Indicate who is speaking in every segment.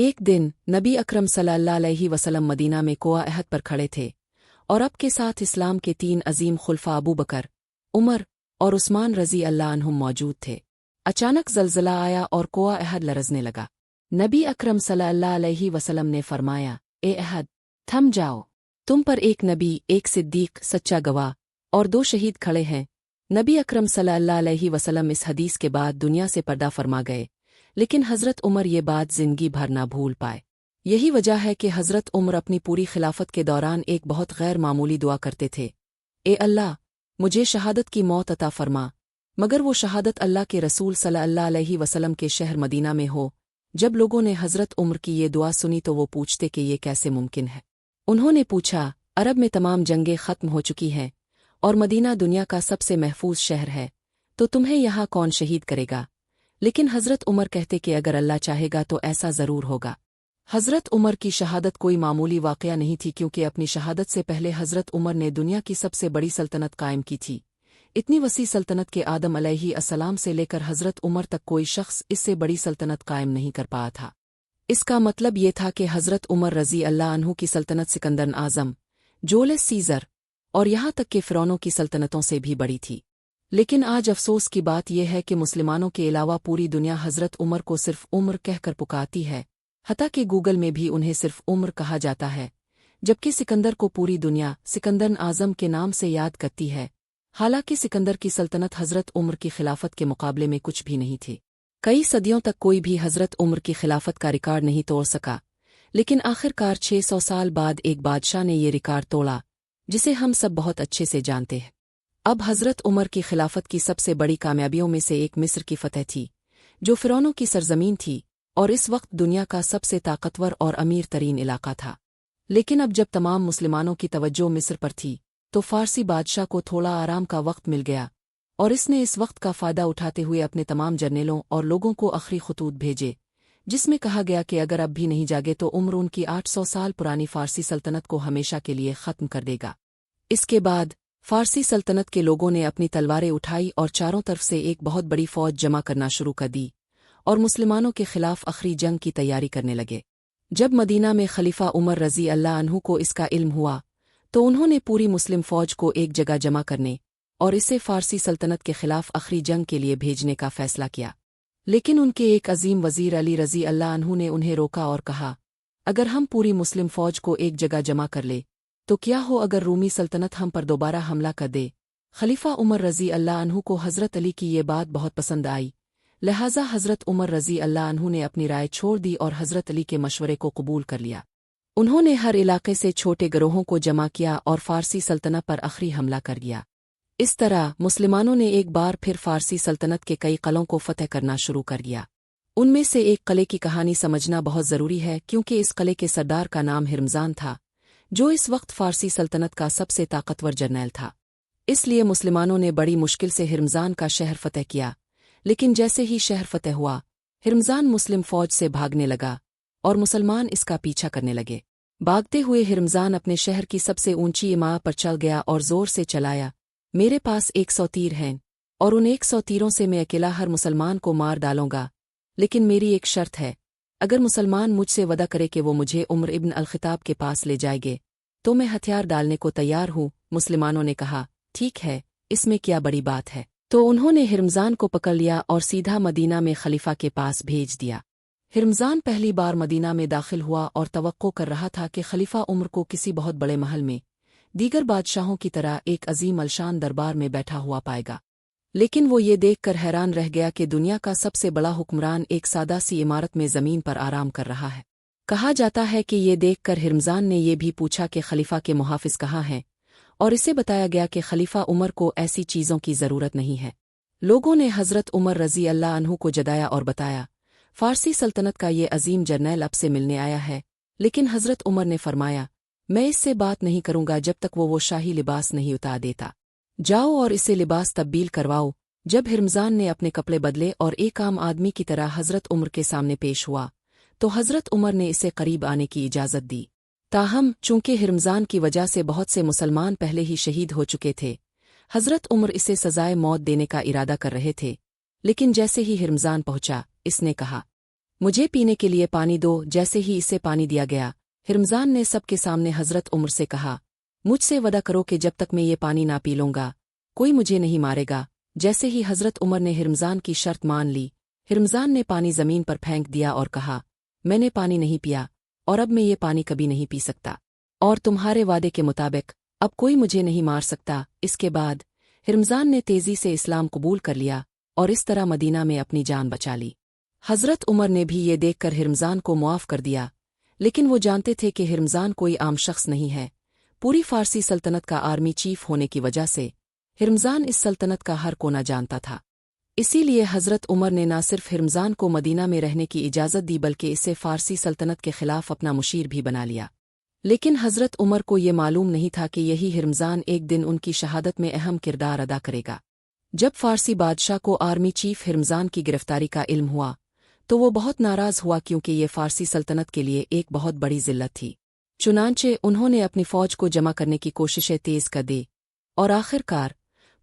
Speaker 1: एक दिन नबी अकरम सल्लल्लाहु अलैहि वसल्लम मदीना में कोआ अहद पर खड़े थे और अब के साथ इस्लाम के 3 अजीम खुलफा अबू बकर, उमर और उस्मान रज़ी अल्लाह अन्हुम मौजूद थे। अचानक ज़लज़ला आया और कोआ अहद लरज़ने लगा। नबी अकरम सल्लल्लाहु अलैहि वसल्लम ने फरमाया, ए अहद, थम जाओ, तुम पर एक नबी, एक सिद्दीक, सच्चा गवाह और 2 शहीद खड़े हैं। नबी अकरम सल्लल्लाहु अलैहि वसल्लम इस हदीस के बाद दुनिया से पर्दा फरमा गए, लेकिन हज़रत उमर ये बात ज़िंदगी भर ना भूल पाए। यही वजह है कि हज़रत उमर अपनी पूरी खिलाफत के दौरान एक बहुत गैर मामूली दुआ करते थे, ए अल्लाह, मुझे शहादत की मौत अता फरमा, मगर वो शहादत अल्लाह के रसूल सल्लल्लाहु अलैहि वसल्लम के शहर मदीना में हो। जब लोगों ने हज़रत उमर की ये दुआ सुनी तो वो पूछते कि ये कैसे मुमकिन है। उन्होंने पूछा, अरब में तमाम जंगें ख़त्म हो चुकी हैं और मदीना दुनिया का सबसे महफूज शहर है, तो तुम्हें यहाँ कौन शहीद करेगा? लेकिन हज़रत उमर कहते कि अगर अल्लाह चाहेगा तो ऐसा ज़रूर होगा। हज़रत उमर की शहादत कोई मामूली वाक़या नहीं थी, क्योंकि अपनी शहादत से पहले हज़रत उमर ने दुनिया की सबसे बड़ी सल्तनत कायम की थी। इतनी वसी सल्तनत के आदम अलैहिस्सलाम से लेकर हज़रत उमर तक कोई शख्स इससे बड़ी सल्तनत कायम नहीं कर पाया था। इसका मतलब ये था कि हज़रत उमर रज़ी अल्लाह अन्हु की सल्तनत सिकंदर आज़म, जूलियस सीज़र और यहाँ तक कि फ़िरौनों की सल्तनतों से भी बड़ी थी। लेकिन आज अफसोस की बात यह है कि मुसलमानों के अलावा पूरी दुनिया हज़रत उमर को सिर्फ उमर कहकर पुकारती है, हता कि गूगल में भी उन्हें सिर्फ उमर कहा जाता है, जबकि सिकंदर को पूरी दुनिया सिकंदर आज़म के नाम से याद करती है। हालांकि सिकंदर की सल्तनत हज़रत उमर की खिलाफत के मुकाबले में कुछ भी नहीं थी। कई सदियों तक कोई भी हज़रत उमर की खिलाफत का रिकॉर्ड नहीं तोड़ सका, लेकिन आखिरकार 600 साल बाद एक बादशाह ने ये रिकॉर्ड तोड़ा, जिसे हम सब बहुत अच्छे से जानते हैं। अब हज़रत उमर की खिलाफत की सबसे बड़ी कामयाबियों में से एक मिस्र की फतह थी, जो फ़िरौनों की सरजमीन थी और इस वक्त दुनिया का सबसे ताकतवर और अमीर तरीन इलाका था। लेकिन अब जब तमाम मुसलमानों की तवज्जो मिस्र पर थी, तो फ़ारसी बादशाह को थोड़ा आराम का वक्त मिल गया और इसने इस वक्त का फ़ायदा उठाते हुए अपने तमाम जर्नेलों और लोगों को आखिरी खतूत भेजे, जिसमें कहा गया कि अगर अब भी नहीं जागे तो उमर उनकी 800 साल पुरानी फ़ारसी सल्तनत को हमेशा के लिए ख़त्म कर देगा। इसके बाद फ़ारसी सल्तनत के लोगों ने अपनी तलवारें उठाई और चारों तरफ से एक बहुत बड़ी फ़ौज जमा करना शुरू कर दी और मुसलमानों के खिलाफ आखिरी जंग की तैयारी करने लगे। जब मदीना में खलीफा उमर रज़ी अल्लाह अन्हु को इसका इल्म हुआ, तो उन्होंने पूरी मुस्लिम फ़ौज को एक जगह जमा करने और इसे फ़ारसी सल्तनत के खिलाफ आखिरी जंग के लिए भेजने का फ़ैसला किया। लेकिन उनके एक अजीम वज़ीर अली रज़ी अल्लाह अन्हु ने उन्हें रोका और कहा, अगर हम पूरी मुस्लिम फ़ौज को एक जगह जमा कर ले तो क्या हो अगर रूमी सल्तनत हम पर दोबारा हमला कर दे। खलीफा उमर रज़ी अल्लाह अन्हु को हज़रत अली की ये बात बहुत पसंद आई, लिहाजा हज़रत उमर रज़ी अल्लाह अन्हु ने अपनी राय छोड़ दी और हज़रत अली के मशवरे को कबूल कर लिया। उन्होंने हर इलाके से छोटे गिरोहों को जमा किया और फ़ारसी सल्तनत पर आखिरी हमला कर दिया। इस तरह मुसलमानों ने एक बार फिर फ़ारसी सल्तनत के कई क़लों को फ़तह करना शुरू कर दिया। उनमें से एक क़ले की कहानी समझना बहुत ज़रूरी है, क्योंकि इस क़ले के सरदार का नाम हिरमज़ान था, जो इस वक्त फ़ारसी सल्तनत का सबसे ताकतवर जर्नैल था। इसलिए मुसलमानों ने बड़ी मुश्किल से हिरमज़ान का शहर फ़तह किया, लेकिन जैसे ही शहर फ़तह हुआ, हिरमज़ान मुस्लिम फ़ौज से भागने लगा और मुसलमान इसका पीछा करने लगे। भागते हुए हिरमज़ान अपने शहर की सबसे ऊंची इमारत पर चढ़ गया और ज़ोर से चलाया, मेरे पास 100 तीर हैं और उन 100 तीरों से मैं अकेला हर मुसलमान को मार डालूंगा, लेकिन मेरी एक शर्त है, अगर मुसलमान मुझसे वदा करे कि वो मुझे उमर इब्न अल-ख़िताब के पास ले जाएंगे तो मैं हथियार डालने को तैयार हूँ। मुसलमानों ने कहा, ठीक है, इसमें क्या बड़ी बात है। तो उन्होंने हिरमज़ान को पकड़ लिया और सीधा मदीना में खलीफा के पास भेज दिया। हिरमज़ान पहली बार मदीना में दाखिल हुआ और तवक्को कर रहा था कि खलीफा उमर को किसी बहुत बड़े महल में दीगर बादशाहों की तरह एक अजीम अलशान दरबार में बैठा हुआ पाएगा। लेकिन वो ये देखकर हैरान रह गया कि दुनिया का सबसे बड़ा हुक्मरान एक सादा सी इमारत में ज़मीन पर आराम कर रहा है। कहा जाता है कि ये देखकर हिरमज़ान ने ये भी पूछा कि खलीफा के मुहाफ़िज़ कहाँ हैं, और इसे बताया गया कि खलीफा उमर को ऐसी चीज़ों की ज़रूरत नहीं है। लोगों ने हज़रत उमर रज़ी अल्लाह अन्हु को जगाया और बताया, फ़ारसी सल्तनत का ये अजीम जर्नैल अब से मिलने आया है। लेकिन हज़रत उमर ने फरमाया, मैं इससे बात नहीं करूँगा जब तक वो शाही लिबास नहीं उतार देता। जाओ और इसे लिबास तब्दील करवाओ। जब हिरमज़ान ने अपने कपड़े बदले और एक आम आदमी की तरह हज़रत उमर के सामने पेश हुआ, तो हज़रत उमर ने इसे करीब आने की इजाज़त दी। ताहम चूंकि हिरमज़ान की वजह से बहुत से मुसलमान पहले ही शहीद हो चुके थे, हज़रत उमर इसे सज़ाए मौत देने का इरादा कर रहे थे। लेकिन जैसे ही हिरमज़ान पहुंचा, इसने कहा, मुझे पीने के लिए पानी दो। जैसे ही इसे पानी दिया गया, हिरमजान ने सबके सामने हजरत उमर से कहा, मुझसे वदा करो कि जब तक मैं ये पानी ना पी लूंगा कोई मुझे नहीं मारेगा। जैसे ही हजरत उमर ने हिरमजान की शर्त मान ली, हिरमजान ने पानी जमीन पर फेंक दिया और कहा, मैंने पानी नहीं पिया और अब मैं ये पानी कभी नहीं पी सकता, और तुम्हारे वादे के मुताबिक अब कोई मुझे नहीं मार सकता। इसके बाद हिरमजान ने तेजी से इस्लाम कबूल कर लिया और इस तरह मदीना में अपनी जान बचा ली। हजरत उमर ने भी ये देखकर हिरमजान को मुआफ कर दिया, लेकिन वो जानते थे कि हिरमजान कोई आम शख्स नहीं है। पूरी फारसी सल्तनत का आर्मी चीफ होने की वजह से हिरमजान इस सल्तनत का हर कोना जानता था। इसीलिए हजरत उमर ने न सिर्फ हिरमजान को मदीना में रहने की इजाज़त दी बल्कि इसे फारसी सल्तनत के खिलाफ अपना मुशीर भी बना लिया। लेकिन हजरत उमर को ये मालूम नहीं था कि यही हिरमजान एक दिन उनकी शहादत में अहम किरदार अदा करेगा। जब फारसी बादशाह को आर्मी चीफ हिरमजान की गिरफ्तारी का इल्म हुआ तो वो बहुत नाराज़ हुआ, क्योंकि ये फारसी सल्तनत के लिए एक बहुत बड़ी जिल्लत थी। चुनांचे उन्होंने अपनी फ़ौज को जमा करने की कोशिशें तेज़ कर दी और आखिरकार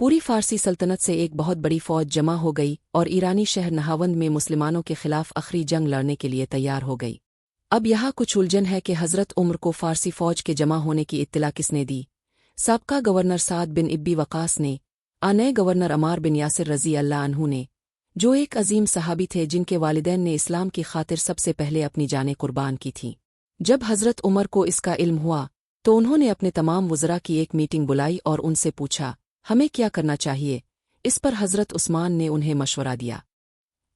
Speaker 1: पूरी फारसी सल्तनत से एक बहुत बड़ी फ़ौज जमा हो गई और ईरानी शहर नहावंद में मुसलमानों के खिलाफ आखिरी जंग लड़ने के लिए तैयार हो गई। अब यहाँ कुछ उलझन है कि हजरत उमर को फारसी फ़ौज के जमा होने की इत्तला किसने दी। साबका गवर्नर साद बिन इब्बी वकास ने, नए गवर्नर अमार बिन यासिर रज़ी अल्लाह अन्हु ने, जो एक अजीम सहाबी थे जिनके वालिदैन ने इस्लाम की खातिर सबसे पहले अपनी जानें कुर्बान की थीं। जब हजरत उमर को इसका इल्म हुआ तो उन्होंने अपने तमाम वज़रा की एक मीटिंग बुलाई और उनसे पूछा, हमें क्या करना चाहिए। इस पर हजरत उस्मान ने उन्हें मशवरा दिया,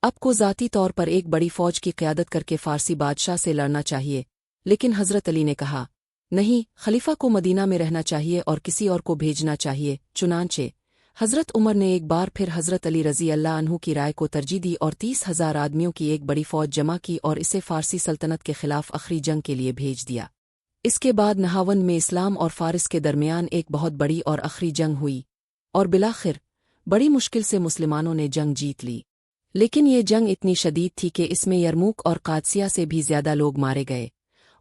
Speaker 1: आपको ज़ाती तौर पर एक बड़ी फ़ौज की क़यादत करके फ़ारसी बादशाह से लड़ना चाहिए। लेकिन हजरत अली ने कहा, नहीं, खलीफा को मदीना में रहना चाहिए और किसी और को भेजना चाहिए। चुनांचे हजरत उमर ने एक बार फिर हजरत अली रज़ी अल्लाह अन्हु की राय को तरजीह दी और 30,000 आदमियों की एक बड़ी फ़ौज जमा की और इसे फ़ारसी सल्तनत के खिलाफ आखिरी जंग के लिए भेज दिया। इसके बाद नहावंद में इस्लाम और फ़ारिस के दरमियान एक बहुत बड़ी और आखिरी जंग हुई और बिलाखिर बड़ी मुश्किल से मुसलमानों ने जंग जीत ली। लेकिन ये जंग इतनी शदीद थी कि इसमें यरमूक और कादसिया से भी ज़्यादा लोग मारे गए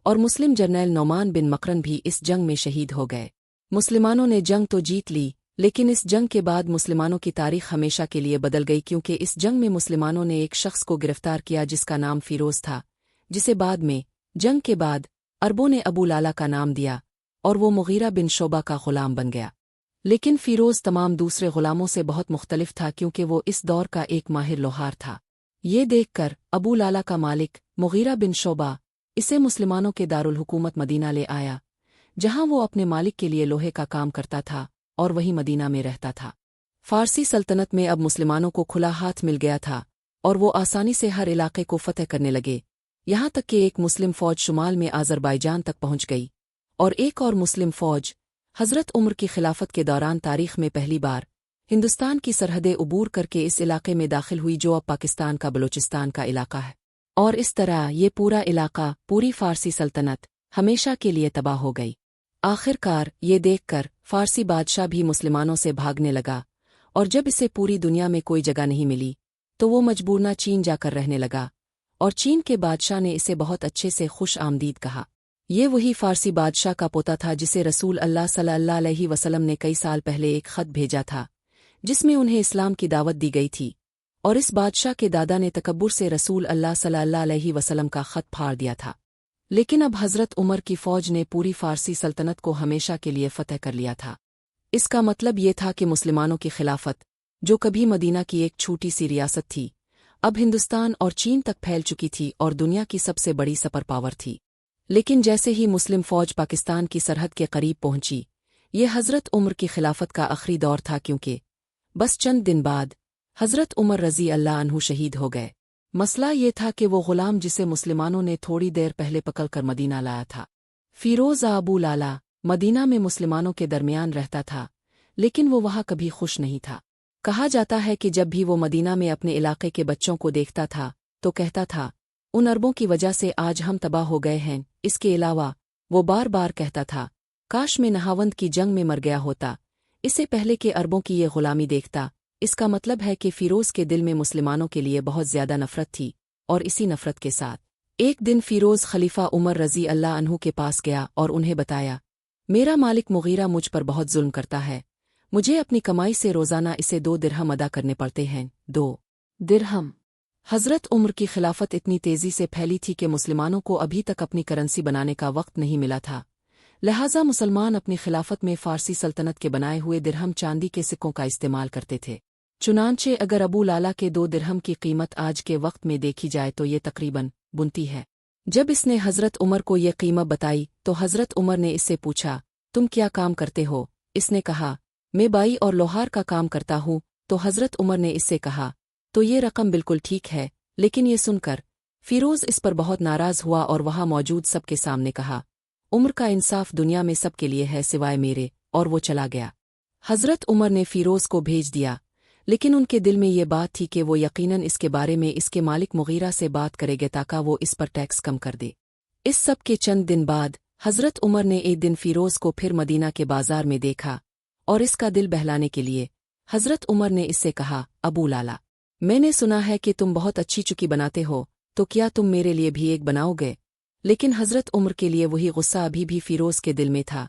Speaker 1: और मुस्लिम जर्नैल नौमान बिन मकरन भी इस जंग में शहीद हो गए। मुसलमानों ने जंग तो जीत ली, लेकिन इस जंग के बाद मुसलमानों की तारीख हमेशा के लिए बदल गई, क्योंकि इस जंग में मुसलमानों ने एक शख्स को गिरफ्तार किया जिसका नाम फ़िरोज़ था, जिसे बाद में जंग के बाद अरबों ने अबू लाला का नाम दिया और वो मुगीरा बिन शोबा का ग़ुलाम बन गया। लेकिन फ़िरोज़ तमाम दूसरे ग़ुलामों से बहुत मुख्तलिफ था, क्योंकि वो इस दौर का एक माहिर लोहार था। ये देखकर अबू लाला का मालिक मुगीरा बिन शोबा इसे मुसलमानों के दारुल हुकूमत मदीना ले आया, जहां वो अपने मालिक के लिए लोहे का काम करता था और वही मदीना में रहता था। फ़ारसी सल्तनत में अब मुसलमानों को खुला हाथ मिल गया था और वो आसानी से हर इलाके को फ़तह करने लगे, यहाँ तक कि एक मुस्लिम फ़ौज शुमाल में आज़रबाईजान तक पहुँच गई और एक और मुस्लिम फ़ौज हज़रत उमर की खिलाफत के दौरान तारीख़ में पहली बार हिंदुस्तान की सरहदें उबूर करके इस इलाके में दाखिल हुई, जो अब पाकिस्तान का बलूचिस्तान का इलाका है। और इस तरह ये पूरा इलाका, पूरी फ़ारसी सल्तनत हमेशा के लिए तबाह हो गई। आखिरकार ये देखकर फ़ारसी बादशाह भी मुसलमानों से भागने लगा और जब इसे पूरी दुनिया में कोई जगह नहीं मिली तो वो मजबूरना चीन जाकर रहने लगा और चीन के बादशाह ने इसे बहुत अच्छे से खुश आमदीद कहा। ये वही फ़ारसी बादशाह का पोता था जिसे रसूल अल्लाह सल्लल्लाहु अलैहि वसल्लम ने कई साल पहले एक ख़त भेजा था जिसमें उन्हें इस्लाम की दावत दी गई थी, और इस बादशाह के दादा ने तकब्बुर से रसूल अल्लाह सल्लल्लाहु अलैहि वसल्लम का ख़त फाड़ दिया था। लेकिन अब हज़रत उमर की फ़ौज ने पूरी फ़ारसी सल्तनत को हमेशा के लिए फ़तह कर लिया था। इसका मतलब ये था कि मुसलमानों की खिलाफत, जो कभी मदीना की एक छोटी सी रियासत थी, अब हिंदुस्तान और चीन तक फैल चुकी थी और दुनिया की सबसे बड़ी सुपर पावर थी। लेकिन जैसे ही मुस्लिम फ़ौज पाकिस्तान की सरहद के करीब पहुंची, ये हज़रत उमर की खिलाफत का आखिरी दौर था, क्योंकि बस चंद दिन बाद हज़रत उमर रज़ी अल्लाह अन्हु शहीद हो गए। मसला ये था कि वो ग़ुलाम जिसे मुसलमानों ने थोड़ी देर पहले पकड़कर मदीना लाया था, फ़िरोज़ अबू लाला, मदीना में मुसलमानों के दरमियान रहता था, लेकिन वो वहाँ कभी खुश नहीं था। कहा जाता है कि जब भी वो मदीना में अपने इलाके के बच्चों को देखता था तो कहता था, उन अरबों की वजह से आज हम तबाह हो गए हैं। इसके अलावा वो बार बार कहता था, काश मैं नहावंद की जंग में मर गया होता, इससे पहले कि अरबों की ये ग़ुलामी देखता। इसका मतलब है कि फ़िरोज़ के दिल में मुसलमानों के लिए बहुत ज़्यादा नफ़रत थी, और इसी नफ़रत के साथ एक दिन फ़िरोज़ खलीफा उमर रज़ी अल्लाह अन्हु के पास गया और उन्हें बताया, मेरा मालिक मुगीरा मुझ पर बहुत जुल्म करता है, मुझे अपनी कमाई से रोज़ाना इसे 2 दिरहम अदा करने पड़ते हैं। 2 दिरहम हज़रत उमर की खिलाफत इतनी तेज़ी से फैली थी कि मुसलमानों को अभी तक अपनी करेंसी बनाने का वक्त नहीं मिला था। लिहाजा मुसलमान अपनी खिलाफत में फ़ारसी सल्तनत के बनाए हुए दिरहम चांदी के सिक्कों का इस्तेमाल करते थे। चुनांचे अगर अबू लाला के 2 दिरहम की कीमत आज के वक्त में देखी जाए तो ये तकरीबन बुनती है। जब इसने हज़रत उमर को ये कीमत बताई तो हज़रत उमर ने इससे पूछा, तुम क्या काम करते हो? इसने कहा, मैं बाई और लोहार का काम करता हूँ। तो हज़रत उमर ने इससे कहा, तो ये रकम बिल्कुल ठीक है। लेकिन ये सुनकर फ़िरोज़ इस पर बहुत नाराज़ हुआ और वहाँ मौजूद सबके सामने कहा, उमर का इंसाफ दुनिया में सबके लिए है सिवाय मेरे, और वो चला गया। हज़रत उमर ने फ़िरोज़ को भेज दिया, लेकिन उनके दिल में ये बात थी कि वो यकीनन इसके बारे में इसके मालिक मुगीरा से बात करेंगे ताकि वो इस पर टैक्स कम कर दे। इस सब के चंद दिन बाद हज़रत उमर ने एक दिन फ़िरोज़ को फिर मदीना के बाज़ार में देखा और इसका दिल बहलाने के लिए हज़रत उमर ने इससे कहा, अबू लाला, मैंने सुना है कि तुम बहुत अच्छी चुकी बनाते हो, तो क्या तुम मेरे लिए भी एक बनाओगे? लेकिन हज़रत उमर के लिए वही गुस्सा अभी भी फ़िरोज़ के दिल में था।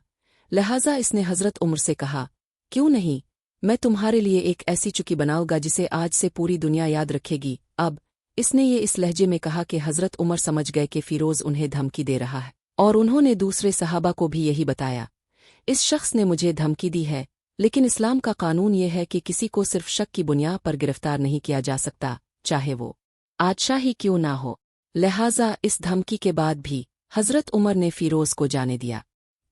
Speaker 1: लिहाजा इसने हज़रत उमर से कहा, क्यों नहीं, मैं तुम्हारे लिए एक ऐसी चुकी बनाऊंगा जिसे आज से पूरी दुनिया याद रखेगी। अब इसने ये इस लहजे में कहा कि हज़रत उमर समझ गए कि फ़िरोज़ उन्हें धमकी दे रहा है, और उन्होंने दूसरे सहाबा को भी यही बताया। इस शख्स ने मुझे धमकी दी है, लेकिन इस्लाम का कानून ये है कि किसी को सिर्फ शक की बुनियाद पर गिरफ्तार नहीं किया जा सकता, चाहे वो आदशाह ही क्यों ना हो। लिहाजा इस धमकी के बाद भी हज़रत उमर ने फ़िरोज़ को जाने दिया।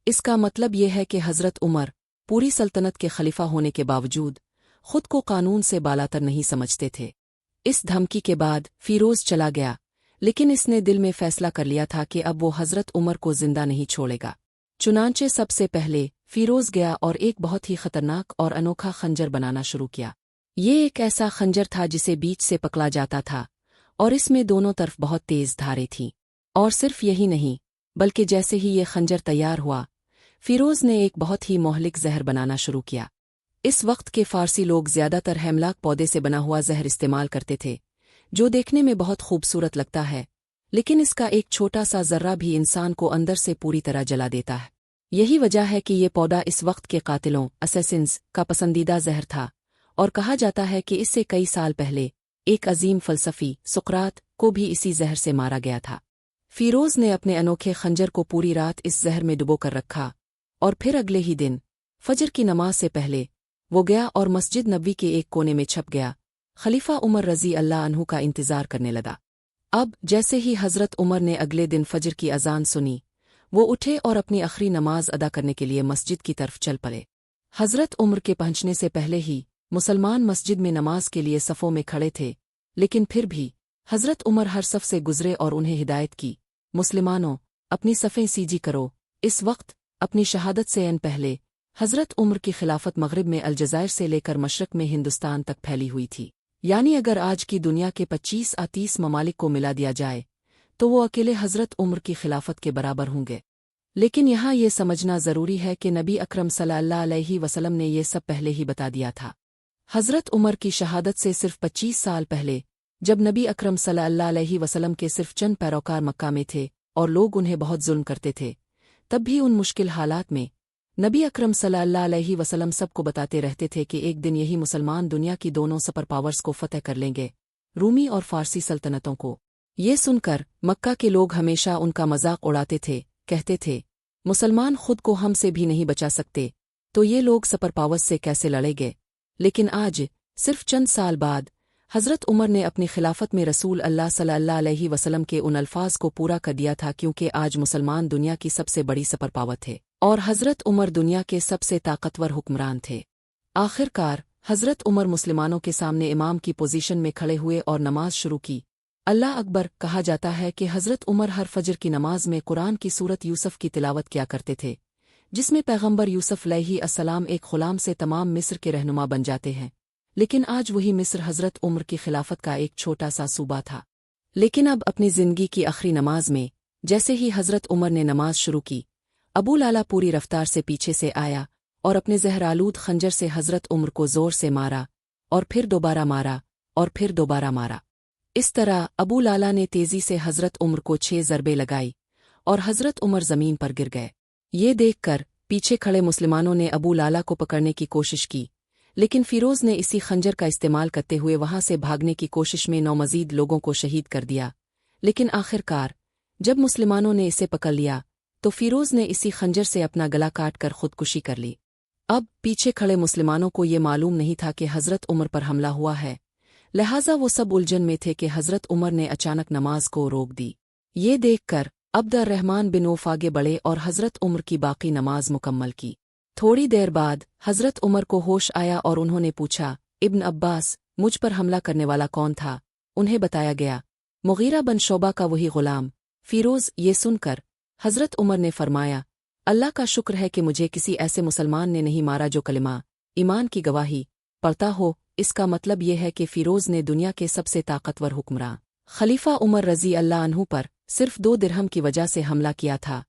Speaker 1: इसका मतलब यह है कि हज़रत उमर पूरी सल्तनत के खलीफा होने के बावजूद खुद को कानून से बालातर नहीं समझते थे। इस धमकी के बाद फ़िरोज़ चला गया, लेकिन इसने दिल में फ़ैसला कर लिया था कि अब वो हज़रत उमर को जिंदा नहीं छोड़ेगा। चुनांचे सबसे पहले फ़िरोज़ गया और एक बहुत ही खतरनाक और अनोखा खंजर बनाना शुरू किया। ये एक ऐसा खंजर था जिसे बीच से पकड़ा जाता था और इसमें दोनों तरफ बहुत तेज़ धारें थीं। और सिर्फ यही नहीं, बल्कि जैसे ही ये खंजर तैयार हुआ, फ़िरोज़ ने एक बहुत ही मोहलिक जहर बनाना शुरू किया। इस वक्त के फ़ारसी लोग ज़्यादातर हेमलाक पौधे से बना हुआ जहर इस्तेमाल करते थे, जो देखने में बहुत खूबसूरत लगता है, लेकिन इसका एक छोटा सा ज़र्रा भी इंसान को अंदर से पूरी तरह जला देता है। यही वजह है कि ये पौधा इस वक्त के कातिलों असैसिन्स का पसंदीदा जहर था, और कहा जाता है कि इससे कई साल पहले एक अजीम फ़लसफ़ी सुक़रात को भी इसी जहर से मारा गया था। फ़िरोज़ ने अपने अनोखे खंजर को पूरी रात इस जहर में डुबो कर रखा, और फिर अगले ही दिन फजर की नमाज से पहले वो गया और मस्जिद नबवी के एक कोने में छप गया। खलीफा उमर रज़ी अल्लाह अन्हु का इंतज़ार करने लगा। अब जैसे ही हज़रत उमर ने अगले दिन फजर की अज़ान सुनी, वो उठे और अपनी आखिरी नमाज अदा करने के लिए मस्जिद की तरफ चल पड़े। हज़रत उमर के पहुंचने से पहले ही मुसलमान मस्जिद में नमाज के लिए सफ़ों में खड़े थे, लेकिन फिर भी हज़रत उमर हर सफ़ से गुज़रे और उन्हें हिदायत की, मुसलमानों, अपनी सफ़ें सीधी करो। इस वक्त अपनी शहादत से अन पहले हज़रत उमर की खिलाफत मग़रिब में अलजज़ायर से लेकर मशरक़ में हिंदुस्तान तक फैली हुई थी। यानी अगर आज की दुनिया के 25-30 ममालिक को मिला दिया जाए तो वो अकेले हज़रत उमर की खिलाफत के बराबर होंगे। लेकिन यहाँ ये समझना ज़रूरी है कि नबी अकरम सल्लल्लाहु अलैहि वसल्लम ने ये सब पहले ही बता दिया था। हज़रत उमर की शहादत से सिर्फ 25 साल पहले, जब नबी अकरम सल्लल्लाहु अलैहि वसल्लम के सिर्फ चंद पैरोकार मक्का में थे और लोग उन्हें बहुत जुल्म करते थे, तब भी उन मुश्किल हालात में नबी अकरम सल्लल्लाहु अलैहि वसल्लम सबको बताते रहते थे कि एक दिन यही मुसलमान दुनिया की दोनों सुपर पावर्स को फतह कर लेंगे, रूमी और फ़ारसी सल्तनतों को। ये सुनकर मक्का के लोग हमेशा उनका मजाक उड़ाते थे, कहते थे, मुसलमान खुद को हमसे भी नहीं बचा सकते, तो ये लोग सुपर पावर्स से कैसे लड़ेंगे। लेकिन आज सिर्फ चंद साल बाद हज़रत उमर ने अपनी खिलाफत में रसूल अल्लाह सल्लल्लाहु अलैहि वसल्लम के उन अल्फाज को पूरा कर दिया था, क्योंकि आज मुसलमान दुनिया की सबसे बड़ी सुपर पावर थे और हज़रत उमर दुनिया के सबसे ताकतवर हुक्मरान थे। आखिरकार हज़रत उमर मुसलमानों के सामने इमाम की पोजीशन में खड़े हुए और नमाज शुरू की। अल्लाह अकबर। कहा जाता है कि हज़रत उमर हर फजर की नमाज में कुरान की सूरत यूसुफ की तिलावत किया करते थे, जिसमें पैगंबर यूसुफ अलैहिस्सलाम एक ग़ुलाम से तमाम मिस्र के रहनुमा बन जाते हैं। लेकिन आज वही मिस्र हज़रत उमर की खिलाफत का एक छोटा सा सूबा था। लेकिन अब अपनी ज़िंदगी की आखिरी नमाज में जैसे ही हज़रत उमर ने नमाज शुरू की, अबू लाला पूरी रफ्तार से पीछे से आया और अपने जहरालूद खंजर से हज़रत उमर को ज़ोर से मारा, और फिर दोबारा मारा, और फिर दोबारा मारा। इस तरह अबू लाला ने तेज़ी से हज़रत उमर को 6 ज़रबे लगाई और हज़रत उमर ज़मीन पर गिर गए। ये देखकर पीछे खड़े मुसलमानों ने अबू लाला को पकड़ने की कोशिश की, लेकिन फिरोज ने इसी खंजर का इस्तेमाल करते हुए वहां से भागने की कोशिश में 9 मजीद लोगों को शहीद कर दिया। लेकिन आखिरकार जब मुसलमानों ने इसे पकड़ लिया तो फिरोज ने इसी खंजर से अपना गला काट कर खुदकुशी कर ली। अब पीछे खड़े मुसलमानों को ये मालूम नहीं था कि हज़रत उमर पर हमला हुआ है, लिहाजा वो सब उलझन में थे कि हज़रत उमर ने अचानक नमाज को रोक दी। ये देखकर अब्दुर्रहमान बिन औफ आगे बढ़े और हज़रत उमर की बाकी नमाज मुकम्मल की। थोड़ी देर बाद हज़रत उमर को होश आया और उन्होंने पूछा, इब्न अब्बास, मुझ पर हमला करने वाला कौन था? उन्हें बताया गया, मुगीरा बन शोबा का वही गुलाम। फिरोज ये सुनकर हज़रत उमर ने फरमाया, अल्लाह का शुक्र है कि मुझे किसी ऐसे मुसलमान ने नहीं मारा जो कलिमा ईमान की गवाही पढ़ता हो। इसका मतलब ये है कि फिरोज ने दुनिया के सबसे ताकतवर हुक्मरान खलीफा उमर रज़ी अल्लाह अन्हु पर सिर्फ 2 दिरहम की वजह से हमला किया था।